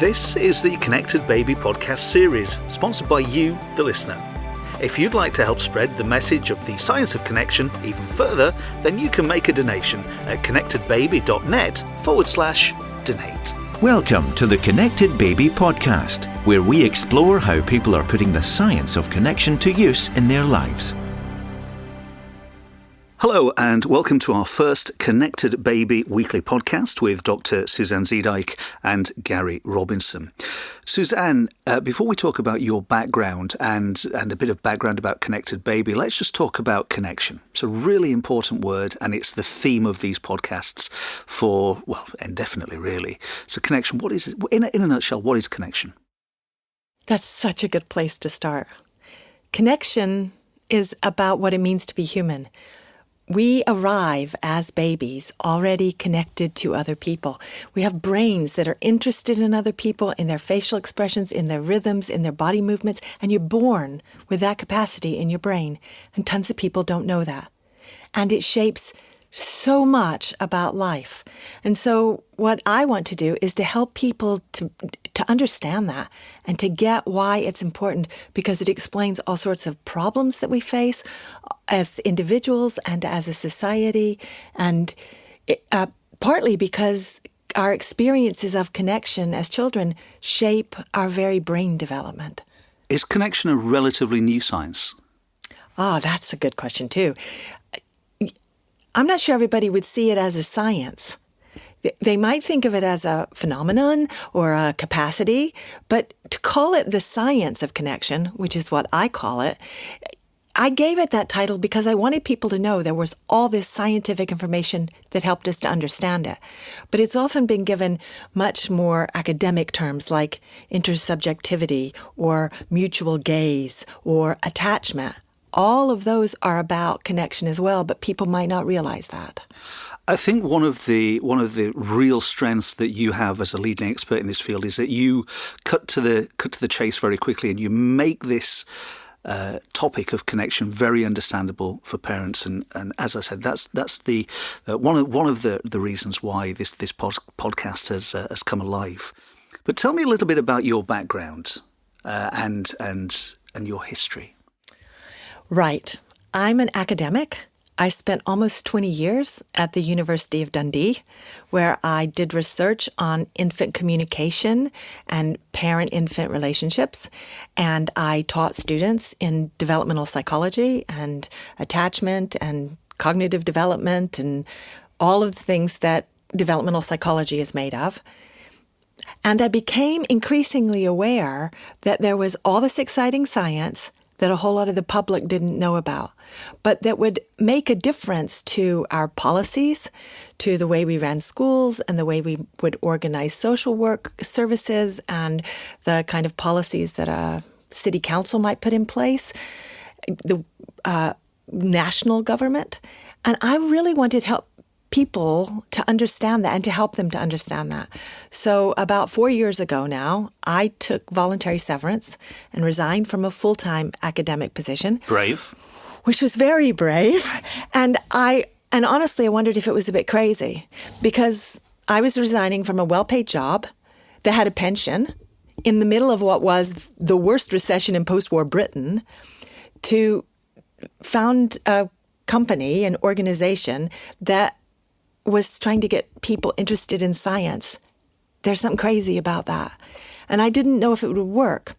This is the Connected Baby podcast series, sponsored by you, the listener. If you'd like to help spread the message of the science of connection even further, then you can make a donation at connectedbaby.net/donate. Welcome to the Connected Baby podcast, where we explore how people are putting the science of connection to use in their lives. Hello and welcome to our first Connected Baby weekly podcast with Dr. Suzanne Zeedyk and Gary Robinson. Suzanne, before we talk about your background and a bit of background about Connected Baby, let's just talk about connection. It's a really important word and it's the theme of these podcasts for, well, indefinitely really. So connection, what is it? In a nutshell, what is connection? That's such a good place to start. Connection is about what it means to be human. We arrive as babies already connected to other people. We have brains that are interested in other people, in their facial expressions, in their rhythms, in their body movements, and you're born with that capacity in your brain. And tons of people don't know that. And it shapes so much about life. And so what I want to do is to help people to understand that and to get why it's important, because it explains all sorts of problems that we face as individuals and as a society, and partly because our experiences of connection as children shape our very brain development. Is connection a relatively new science? That's a good question too. I'm not sure everybody would see it as a science. They might think of it as a phenomenon or a capacity, but to call it the science of connection, which is what I call it, I gave it that title because I wanted people to know there was all this scientific information that helped us to understand it. But it's often been given much more academic terms like intersubjectivity or mutual gaze or attachment. All of those are about connection as well, but people might not realize that. I think one of the real strengths that you have as a leading expert in this field is that you cut to the chase very quickly, and you make this topic of connection very understandable for parents. And as I said, that's the one of the reasons why this podcast has come alive. But tell me a little bit about your background and your history. Right. I'm an academic. I spent almost 20 years at the University of Dundee, where I did research on infant communication and parent-infant relationships. And I taught students in developmental psychology and attachment and cognitive development and all of the things that developmental psychology is made of. And I became increasingly aware that there was all this exciting science that a whole lot of the public didn't know about, but that would make a difference to our policies, to the way we ran schools and the way we would organize social work services and the kind of policies that a city council might put in place, the national government. And I really wanted to help people to understand that and to help them to understand that. So about 4 years ago now, I took voluntary severance and resigned from a full-time academic position. Brave. Which was very brave. And honestly, I wondered if it was a bit crazy, because I was resigning from a well-paid job that had a pension in the middle of what was the worst recession in post-war Britain to found a company, an organization that was trying to get people interested in science. There's something crazy about that. And I didn't know if it would work.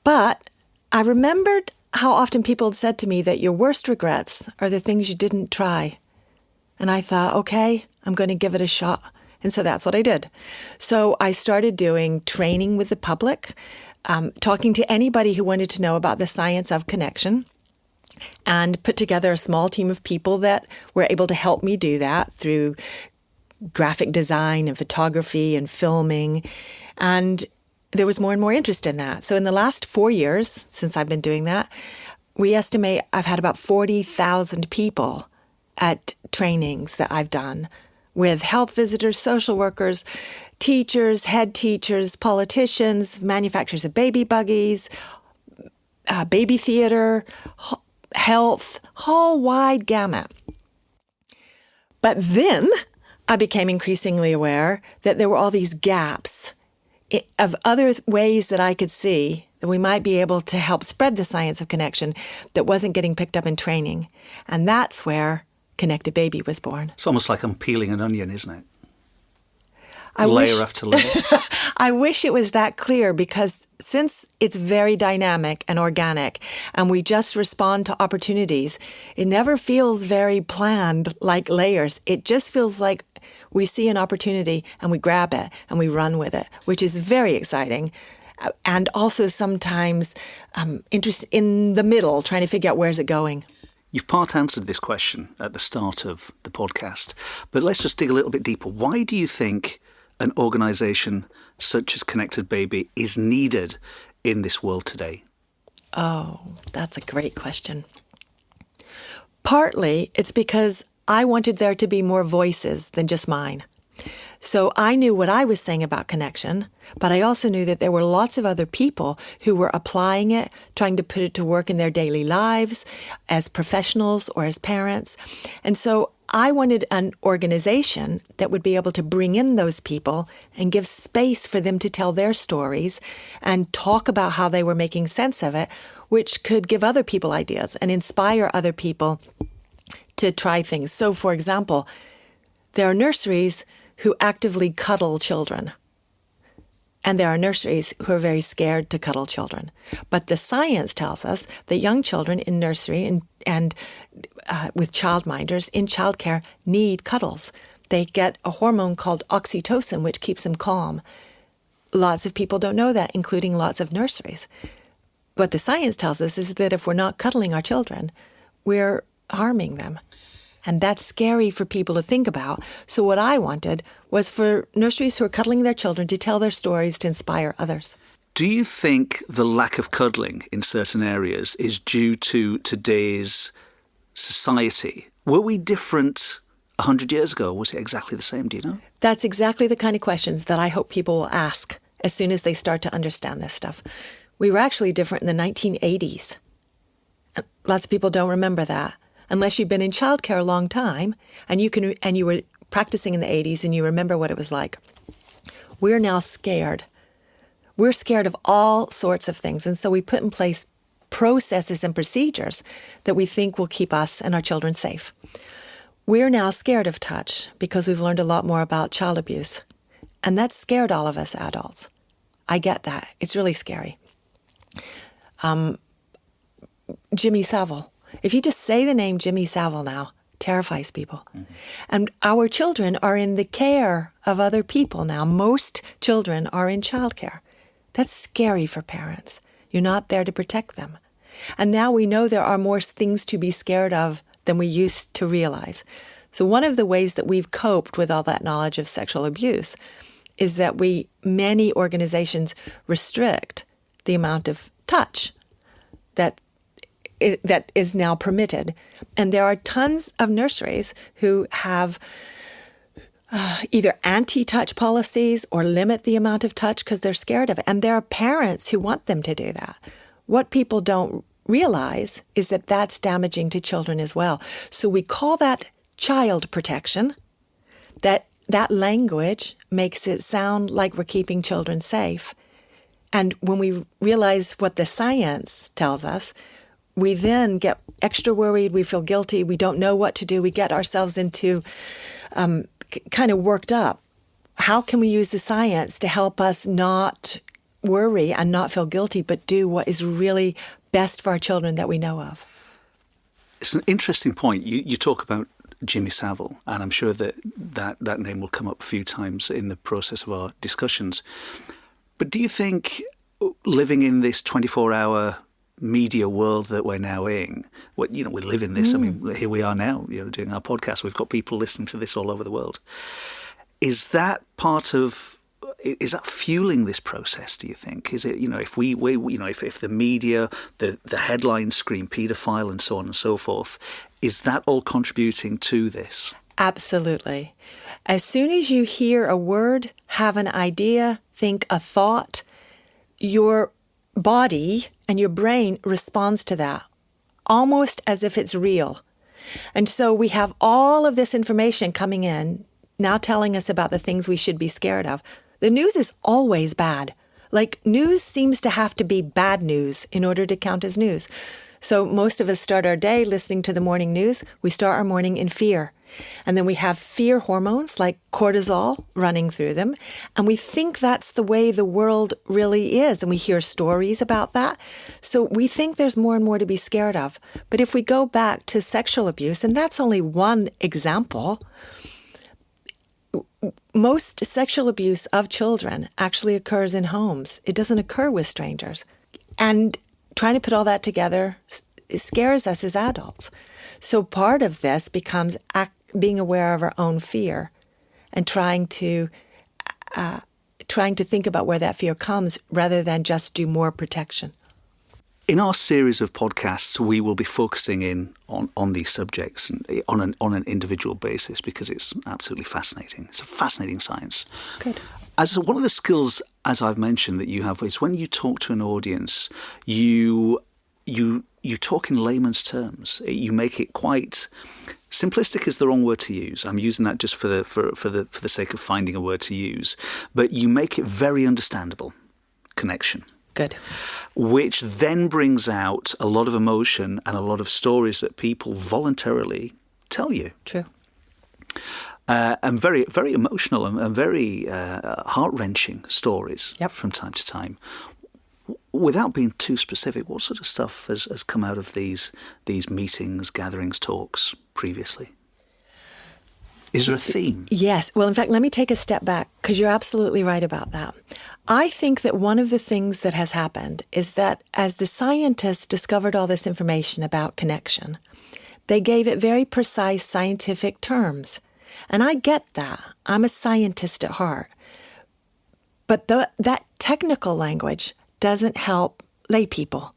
But I remembered how often people had said to me that your worst regrets are the things you didn't try. And I thought, okay, I'm going to give it a shot. And so that's what I did. So I started doing training with the public, talking to anybody who wanted to know about the science of connection, and put together a small team of people that were able to help me do that through graphic design and photography and filming. And there was more and more interest in that. So in the last 4 years, since I've been doing that, we estimate I've had about 40,000 people at trainings that I've done with health visitors, social workers, teachers, head teachers, politicians, manufacturers of baby buggies, baby theater, health, whole wide gamut. But then I became increasingly aware that there were all these gaps of other ways that I could see that we might be able to help spread the science of connection that wasn't getting picked up in training. And that's where Connected Baby was born. It's almost like I'm peeling an onion, isn't it? I Layer after layer. I wish it was that clear, because since it's very dynamic and organic and we just respond to opportunities, it never feels very planned like layers. It just feels like we see an opportunity and we grab it and we run with it, which is very exciting. And also sometimes interest in the middle, trying to figure out where's it going. You've part answered this question at the start of the podcast, but let's just dig a little bit deeper. Why do you think an organisation such as Connected Baby is needed in this world today? Oh, that's a great question. Partly, it's because I wanted there to be more voices than just mine. So I knew what I was saying about connection, but I also knew that there were lots of other people who were applying it, trying to put it to work in their daily lives as professionals or as parents. And so I wanted an organization that would be able to bring in those people and give space for them to tell their stories and talk about how they were making sense of it, which could give other people ideas and inspire other people to try things. So, for example, there are nurseries who actively cuddle children. And there are nurseries who are very scared to cuddle children. But the science tells us that young children in nursery and with childminders in childcare need cuddles. They get a hormone called oxytocin, which keeps them calm. Lots of people don't know that, including lots of nurseries. What the science tells us is that if we're not cuddling our children, we're harming them. And that's scary for people to think about. So what I wanted was for nurseries who are cuddling their children to tell their stories to inspire others. Do you think the lack of cuddling in certain areas is due to today's society? Were we different 100 years ago? Was it exactly the same? Do you know? That's exactly the kind of questions that I hope people will ask as soon as they start to understand this stuff. We were actually different in the 1980s. Lots of people don't remember that. Unless you've been in childcare a long time and you were practicing in the 80s and you remember what it was like. We're now scared. We're scared of all sorts of things. And so we put in place processes and procedures that we think will keep us and our children safe. We're now scared of touch because we've learned a lot more about child abuse. And that's scared all of us adults. I get that. It's really scary. Jimmy Savile. If you just say the name Jimmy Savile now, terrifies people. Mm-hmm. And our children are in the care of other people now. Most children are in childcare. That's scary for parents. You're not there to protect them. And now we know there are more things to be scared of than we used to realize. So one of the ways that we've coped with all that knowledge of sexual abuse is that many organizations restrict the amount of touch that is now permitted. And there are tons of nurseries who have either anti-touch policies or limit the amount of touch because they're scared of it. And there are parents who want them to do that. What people don't realize is that that's damaging to children as well. So we call that child protection. That language makes it sound like we're keeping children safe. And when we realize what the science tells us, we then get extra worried, we feel guilty, we don't know what to do, we get ourselves into kind of worked up. How can we use the science to help us not worry and not feel guilty, but do what is really best for our children that we know of? It's an interesting point. You talk about Jimmy Savile, and I'm sure that name will come up a few times in the process of our discussions. But do you think living in this 24-hour media world that we're now in, we live in this. I mean, here we are now, doing our podcast. We've got people listening to this all over the world. Is that fueling this process? Do you think? Is it, if the media, the headlines scream paedophile and so on and so forth, is that all contributing to this? Absolutely. As soon as you hear a word, have an idea, think a thought, your body and your brain responds to that almost as if it's real. And so we have all of this information coming in, now telling us about the things we should be scared of. The news is always bad. Like, news seems to have to be bad news in order to count as news. So most of us start our day listening to the morning news. We start our morning in fear. And then we have fear hormones like cortisol running through them. And we think that's the way the world really is. And we hear stories about that. So we think there's more and more to be scared of. But if we go back to sexual abuse, and that's only one example, most sexual abuse of children actually occurs in homes. It doesn't occur with strangers. And trying to put all that together scares us as adults. So part of this becomes being aware of our own fear and trying to think about where that fear comes rather than just do more protection. In our series of podcasts, we will be focusing in on these subjects and on an individual basis because it's absolutely fascinating. It's a fascinating science. Good. As one of the skills, as I've mentioned, that you have is when you talk to an audience, you talk in layman's terms. You make it quite simplistic is the wrong word to use. I'm using that just for the sake of finding a word to use. But you make it very understandable. Connection. Good. Which then brings out a lot of emotion and a lot of stories that people voluntarily tell you. True. And very, very emotional and very heart-wrenching stories from time to time. Without being too specific, what sort of stuff has come out of these meetings, gatherings, talks previously? Is there a theme? Yes. Well, in fact, let me take a step back because you're absolutely right about that. I think that one of the things that has happened is that as the scientists discovered all this information about connection, they gave it very precise scientific terms. And I get that. I'm a scientist at heart. But that technical language doesn't help lay people.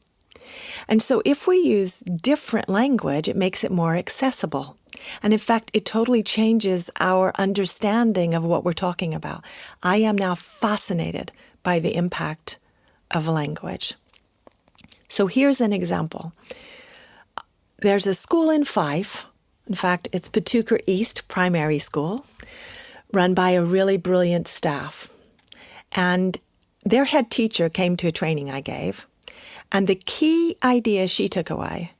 And so if we use different language, it makes it more accessible. And in fact, it totally changes our understanding of what we're talking about. I am now fascinated by the impact of language. So here's an example. There's a school in Fife. In fact, it's Patuker East Primary School, run by a really brilliant staff. And their head teacher came to a training I gave. And the key idea she took away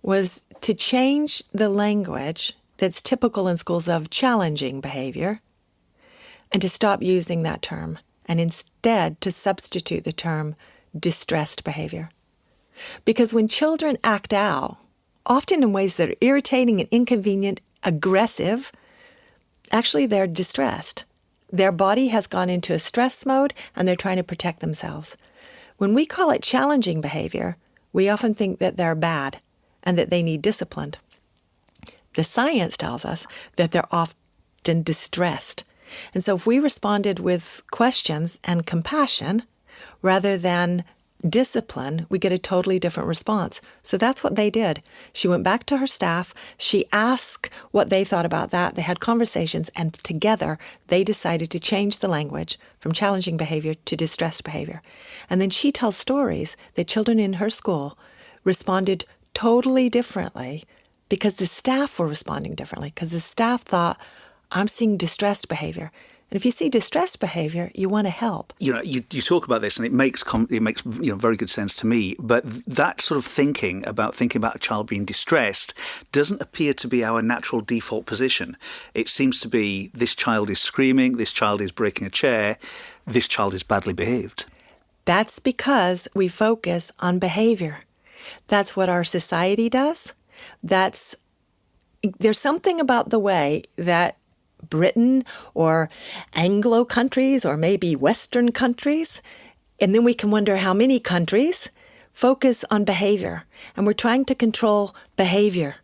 was to change the language that's typical in schools of challenging behavior and to stop using that term and instead to substitute the term distressed behavior. Because when children act out, often in ways that are irritating and inconvenient, aggressive, actually they're distressed. Their body has gone into a stress mode and they're trying to protect themselves. When we call it challenging behavior, we often think that they're bad and that they need discipline. The science tells us that they're often distressed. And so if we responded with questions and compassion rather than discipline, we get a totally different response. So that's what they did. She went back to her staff. She asked what they thought about that. They had conversations, and together they decided to change the language from challenging behavior to distressed behavior. And then she tells stories that children in her school responded totally differently because the staff were responding differently, because the staff thought, I'm seeing distressed behavior. And if you see distressed behavior, you want to help. You know, you talk about this, and it makes very good sense to me. But that sort of thinking about a child being distressed doesn't appear to be our natural default position. It seems to be this child is screaming, this child is breaking a chair, this child is badly behaved. That's because we focus on behavior. That's what our society does. There's something about the way that Britain or Anglo countries or maybe Western countries, and then we can wonder how many countries focus on behavior, and we're trying to control behavior.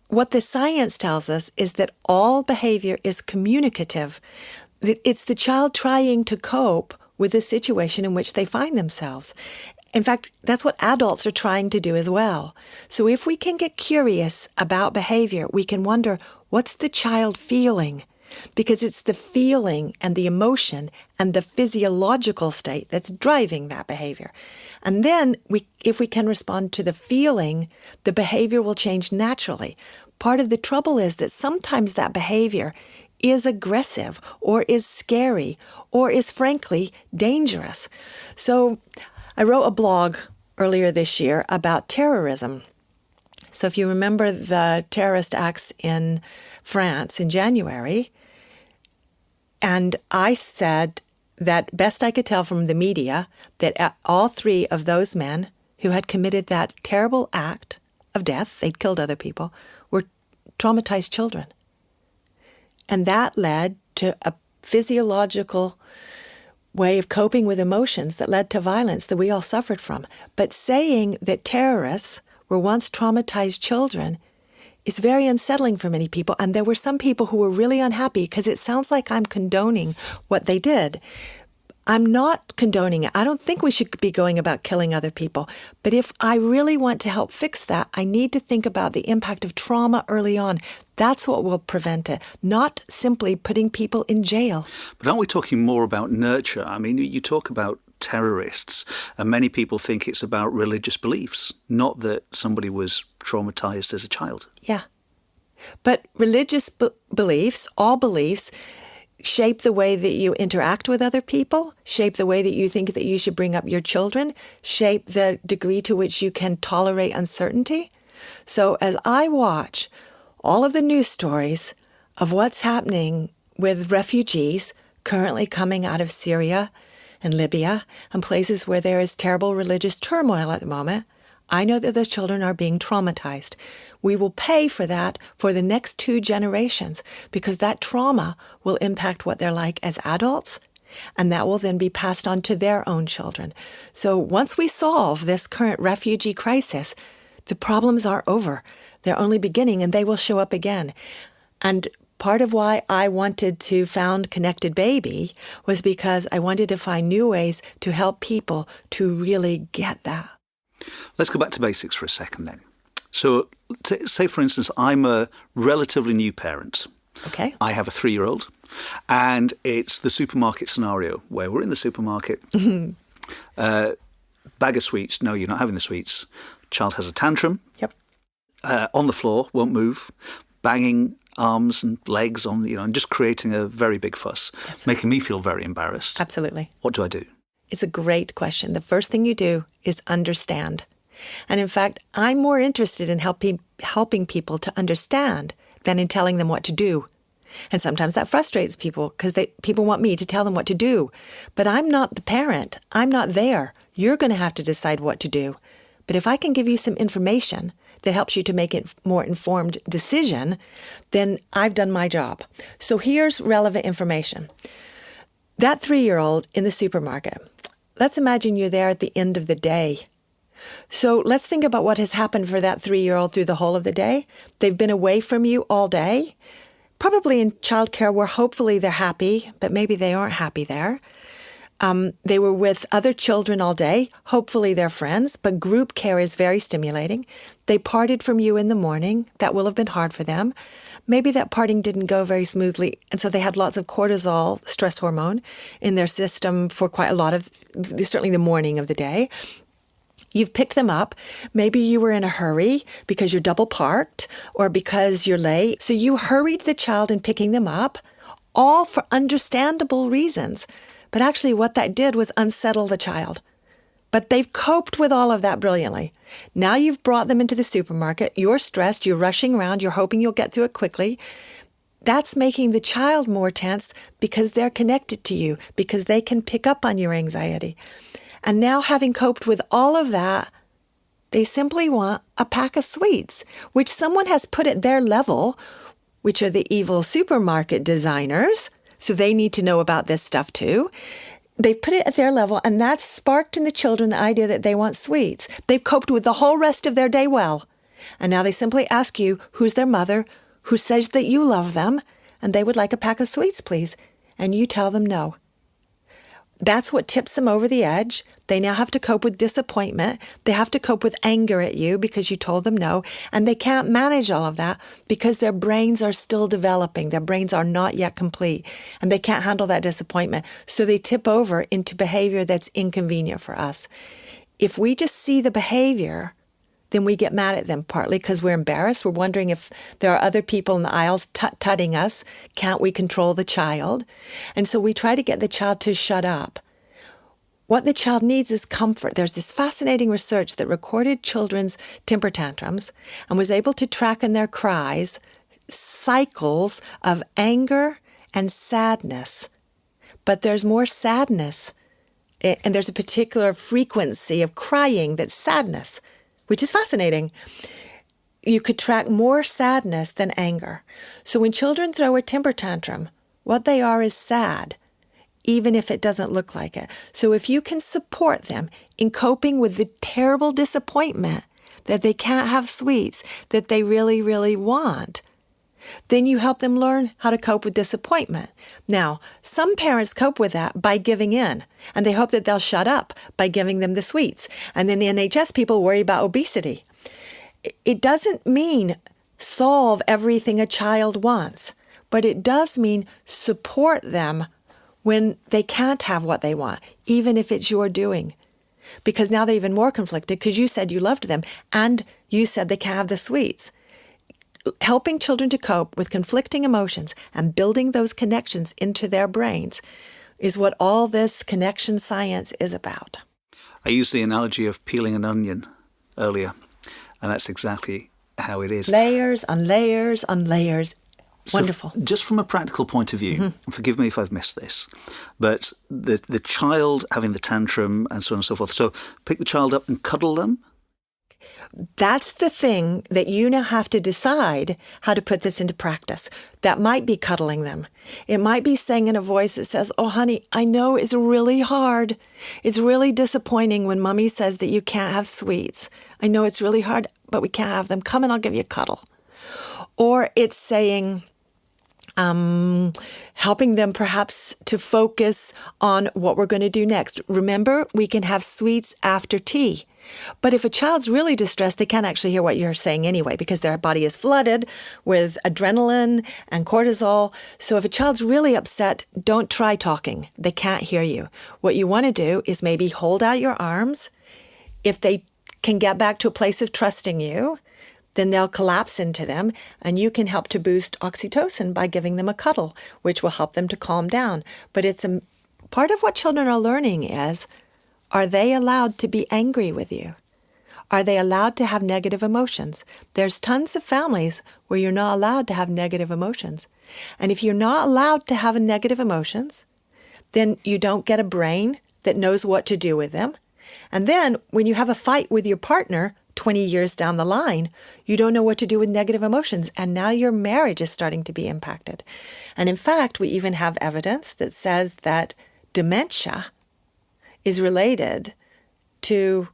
What the science tells us is that all behavior is communicative. It's the child trying to cope with the situation in which they find themselves. In fact, that's what adults are trying to do as well. So if we can get curious about behavior, we can wonder, what's the child feeling? Because it's the feeling and the emotion and the physiological state that's driving that behavior. And then if we can respond to the feeling, the behavior will change naturally. Part of the trouble is that sometimes that behavior is aggressive or is scary or is frankly dangerous. So I wrote a blog earlier this year about terrorism. So if you remember the terrorist acts in France in January, and I said that best I could tell from the media that all three of those men who had committed that terrible act of death, they'd killed other people, were traumatized children. And that led to a physiological way of coping with emotions that led to violence that we all suffered from. But saying that terrorists were once traumatized children is very unsettling for many people. And there were some people who were really unhappy because it sounds like I'm condoning what they did. I'm not condoning it. I don't think we should be going about killing other people. But if I really want to help fix that, I need to think about the impact of trauma early on. That's what will prevent it, not simply putting people in jail. But aren't we talking more about nurture? I mean, you talk about terrorists, and many people think it's about religious beliefs, not that somebody was traumatized as a child. Yeah. But religious beliefs, all beliefs, shape the way that you interact with other people, shape the way that you think that you should bring up your children, shape the degree to which you can tolerate uncertainty. So as I watch all of the news stories of what's happening with refugees currently coming out of Syria and Libya and places where there is terrible religious turmoil at the moment, I know that those children are being traumatized. We will pay for that for the next 2 generations because that trauma will impact what they're like as adults, and that will then be passed on to their own children. So once we solve this current refugee crisis, the problems are over. They're only beginning, and they will show up again. And part of why I wanted to found Connected Baby was because I wanted to find new ways to help people to really get that. Let's go back to basics for a second then. So say, for instance, I'm a relatively new parent. Okay. I have a 3-year-old, and it's the supermarket scenario where we're in the supermarket. Bag of sweets. No, you're not having the sweets. Child has a tantrum. Yep. On the floor, won't move, banging arms and legs on, and just creating a very big fuss, yes, making me feel very embarrassed. Absolutely. What do I do? It's a great question. The first thing you do is understand. And in fact, I'm more interested in helping people to understand than in telling them what to do. And sometimes that frustrates people because people want me to tell them what to do. But I'm not the parent. I'm not there. You're going to have to decide what to do. But if I can give you some information that helps you to make a more informed decision, then I've done my job. So here's relevant information. That 3-year-old in the supermarket, let's imagine you're there at the end of the day. So let's think about what has happened for that 3-year-old through the whole of the day. They've been away from you all day, probably in childcare where hopefully they're happy, but maybe they aren't happy there. They were with other children all day. Hopefully they're friends, but group care is very stimulating. They parted from you in the morning. That will have been hard for them. Maybe that parting didn't go very smoothly, and so they had lots of cortisol, stress hormone, in their system for quite a lot of, certainly the morning of the day. You've picked them up. Maybe you were in a hurry because you're double parked or because you're late. So you hurried the child in picking them up, all for understandable reasons. But actually what that did was unsettle the child. But they've coped with all of that brilliantly. Now you've brought them into the supermarket. You're stressed. You're rushing around. You're hoping you'll get through it quickly. That's making the child more tense because they're connected to you, because they can pick up on your anxiety. And now having coped with all of that, they simply want a pack of sweets, which someone has put at their level, which are the evil supermarket designers. So they need to know about this stuff too. They've put it at their level, and that's sparked in the children the idea that they want sweets. They've coped with the whole rest of their day well. And now they simply ask you who's their mother, who says that you love them, and they would like a pack of sweets, please. And you tell them no. That's what tips them over the edge. They now have to cope with disappointment. They have to cope with anger at you because you told them no. And they can't manage all of that because their brains are still developing. Their brains are not yet complete. And they can't handle that disappointment. So they tip over into behavior that's inconvenient for us. If we just see the behavior then we get mad at them, partly because we're embarrassed. We're wondering if there are other people in the aisles tut-tutting us. Can't we control the child? And so we try to get the child to shut up. What the child needs is comfort. There's this fascinating research that recorded children's temper tantrums and was able to track in their cries cycles of anger and sadness. But there's more sadness, and there's a particular frequency of crying that's sadness, which is fascinating. You could track more sadness than anger. So when children throw a temper tantrum, what they are is sad, even if it doesn't look like it. So if you can support them in coping with the terrible disappointment that they can't have sweets that they really, really want, then you help them learn how to cope with disappointment. Now, some parents cope with that by giving in, and they hope that they'll shut up by giving them the sweets. And then the NHS people worry about obesity. It doesn't mean solve everything a child wants, but it does mean support them when they can't have what they want, even if it's your doing. Because now they're even more conflicted because you said you loved them and you said they can't have the sweets. Helping children to cope with conflicting emotions and building those connections into their brains is what all this connection science is about. I used the analogy of peeling an onion earlier, and that's exactly how it is. Layers on layers on layers. Wonderful. So just from a practical point of view, and forgive me if I've missed this, but the child having the tantrum and so on and so forth. So pick the child up and cuddle them? That's the thing that you now have to decide how to put this into practice. That might be cuddling them. It might be saying in a voice that says, "Oh, honey, I know it's really hard. It's really disappointing when mommy says that you can't have sweets. I know it's really hard, but we can't have them. Come and I'll give you a cuddle." Or it's saying, helping them perhaps to focus on what we're going to do next. Remember, we can have sweets after tea. But if a child's really distressed, they can't actually hear what you're saying anyway because their body is flooded with adrenaline and cortisol. So if a child's really upset, don't try talking. They can't hear you. What you want to do is maybe hold out your arms. If they can get back to a place of trusting you, then they'll collapse into them, and you can help to boost oxytocin by giving them a cuddle, which will help them to calm down. But it's a part of what children are learning is, are they allowed to be angry with you? Are they allowed to have negative emotions? There's tons of families where you're not allowed to have negative emotions. And if you're not allowed to have negative emotions, then you don't get a brain that knows what to do with them. And then when you have a fight with your partner 20 years down the line, you don't know what to do with negative emotions. And now your marriage is starting to be impacted. And in fact, we even have evidence that says that dementia is related to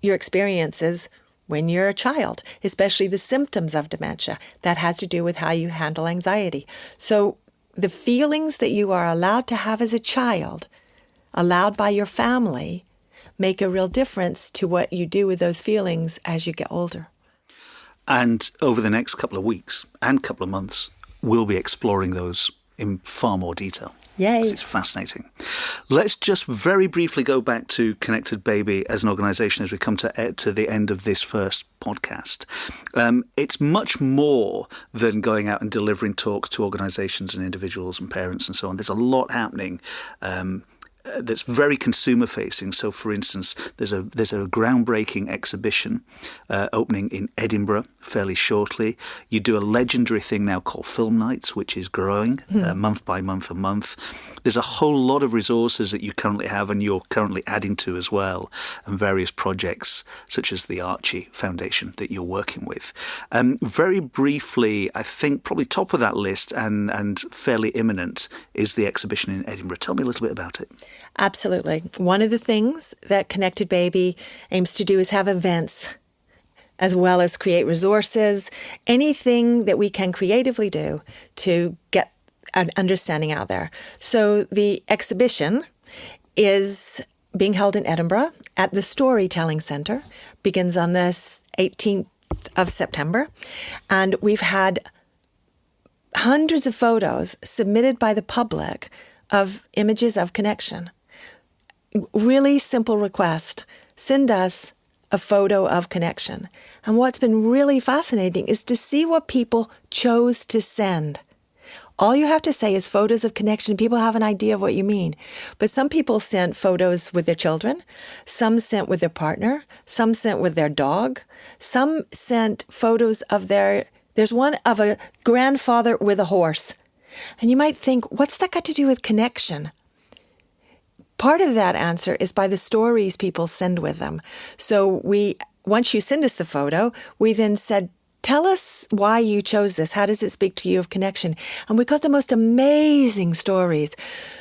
your experiences when you're a child, especially the symptoms of dementia. That has to do with how you handle anxiety. So the feelings that you are allowed to have as a child, allowed by your family, make a real difference to what you do with those feelings as you get older. And over the next couple of weeks and couple of months, we'll be exploring those in far more detail. Yay. It's fascinating. Let's just very briefly go back to Connected Baby as an organisation as we come to the end of this first podcast. It's much more than going out and delivering talks to organisations and individuals and parents and so on. There's a lot happening that's very consumer facing. So, for instance, there's a groundbreaking exhibition opening in Edinburgh fairly shortly. You do a legendary thing now called Film Nights, which is growing month by month a month. There's a whole lot of resources that you currently have and you're currently adding to as well, and various projects such as the Archie Foundation that you're working with. Very briefly, I think probably top of that list and fairly imminent is the exhibition in Edinburgh. Tell me a little bit about it. Absolutely. One of the things that Connected Baby aims to do is have events as well as create resources, anything that we can creatively do to get an understanding out there. So the exhibition is being held in Edinburgh at the Storytelling Centre, begins on the 18th of September, and we've had hundreds of photos submitted by the public of images of connection. Really simple request. Send us a photo of connection. And what's been really fascinating is to see what people chose to send. All you have to say is photos of connection. People have an idea of what you mean. But some people sent photos with their children. Some sent with their partner. Some sent with their dog. Some sent photos of there's one of a grandfather with a horse. And you might think, what's that got to do with connection? Part of that answer is by the stories people send with them. So once you send us the photo, we then said, tell us why you chose this. How does it speak to you of connection? And we got the most amazing stories.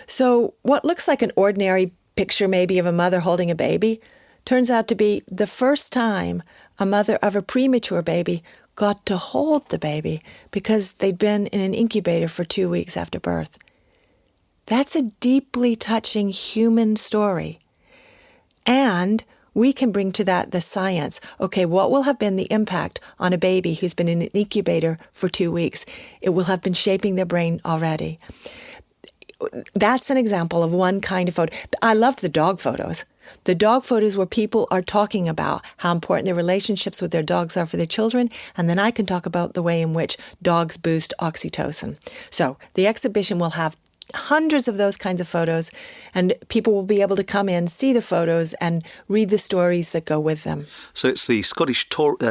So what looks like an ordinary picture maybe of a mother holding a baby turns out to be the first time a mother of a premature baby got to hold the baby because they'd been in an incubator for 2 weeks after birth. That's a deeply touching human story. And we can bring to that the science. Okay, what will have been the impact on a baby who's been in an incubator for 2 weeks? It will have been shaping their brain already. That's an example of one kind of photo. I loved the dog photos. The dog photos where people are talking about how important their relationships with their dogs are for their children, and then I can talk about the way in which dogs boost oxytocin. So the exhibition will have hundreds of those kinds of photos, and people will be able to come in, see the photos, and read the stories that go with them. So it's the Scottish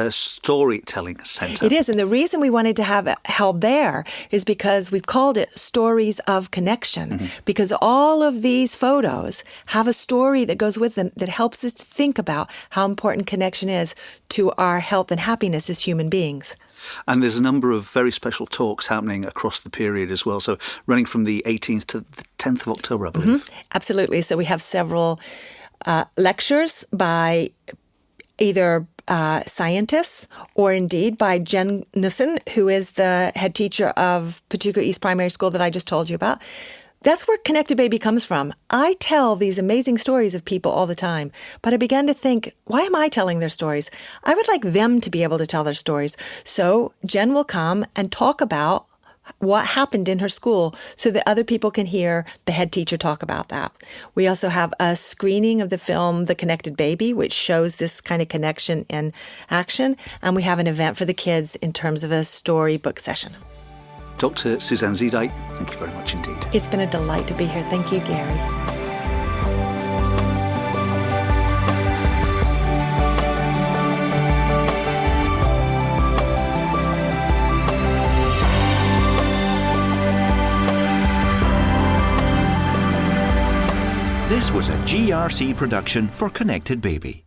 Storytelling Centre. It is, and the reason we wanted to have it held there is because we've called it Stories of Connection, because all of these photos have a story that goes with them that helps us to think about how important connection is to our health and happiness as human beings. And there's a number of very special talks happening across the period as well. So running from the 18th to the 10th of October, I believe. Absolutely. So we have several lectures by either scientists or indeed by Jen Nissen, who is the head teacher of Paducah East Primary School that I just told you about. That's where Connected Baby comes from. I tell these amazing stories of people all the time, but I began to think, why am I telling their stories? I would like them to be able to tell their stories. So Jen will come and talk about what happened in her school so that other people can hear the head teacher talk about that. We also have a screening of the film The Connected Baby, which shows this kind of connection in action. And we have an event for the kids in terms of a storybook session. Dr. Suzanne Zeedyk, thank you very much indeed. It's been a delight to be here. Thank you, Gary. This was a GRC production for Connected Baby.